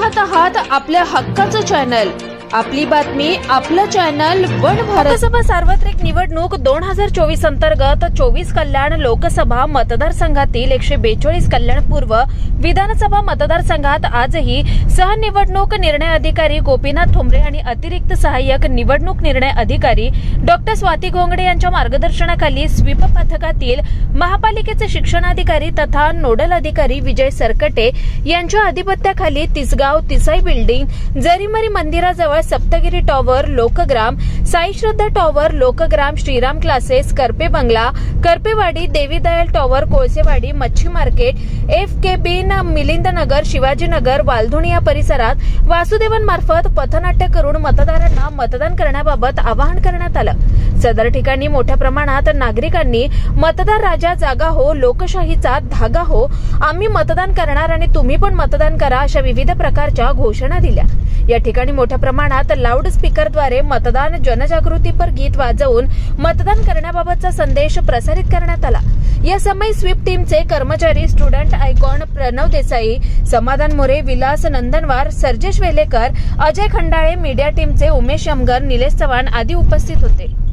पाहत आहात आपल्या हक्काचं चॅनल, आपली बातमी, आपलं चॅनल वन भारत। लोकसभा सार्वत्रिक निवडणूक 2024 अंतर्गत 24 कल्याण लोकसभा मतदारसंघातील 142 कल्याण पूर्व विधानसभा मतदारसंघात आजही सहनिवडणूक निर्णय अधिकारी गोपीनाथ ठोंबरे आणि अतिरिक्त सहाय्यक निवडणूक निर्णय अधिकारी डॉक्टर स्वाती गोंगडे यांच्या मार्गदर्शनाखाली स्वीप पथकातील महापालिकेचे शिक्षणाधिकारी तथा नोडल अधिकारी विजय सरकटे यांच्या अधिपत्याखाली तिसगाव तिसाई बिल्डिंग, जरीमरी मंदिराजवळ सप्तगिरी टॉवर लोकग्राम, साई श्रद्धा टॉवर लोकग्राम, श्रीराम क्लासेस करपे बंगला, करपेवाडी, देवी दयाल टॉवर कोळसेवाडी, मच्छी मार्केट, FKB मिलिंदनगर, शिवाजीनगर, वालधुणी या परिसरात वासुदेवांमार्फत पथनाट्य करून मतदारांना मतदान करण्याबाबत आवाहन करण्यात आलं। सदर ठिकाणी मोठ्या प्रमाणात नागरिकांनी मतदार राजा जागा हो, लोकशाहीचा धागा हो, आम्ही मतदान करणार आणि तुम्ही पण मतदान करा अशा विविध प्रकारच्या घोषणा दिल्या। या ठिकाणी मोठ्या प्रमाणात लाऊड स्पीकरद्वारे मतदान जनजागृतीपर गीत वाजवून मतदान करण्याबाबतचा संदेश प्रसारित करण्यात आला। या समय स्वीप टीमचे कर्मचारी, स्टुडंट आयकॉन प्रणव देसाई, समाधान मोरे, विलास नंदनवार, सर्जेश वेलेकर, अजय खंडाळे, मीडिया टीमचे उमेश यमगर, निलेश चव्हाण आदी उपस्थित होते।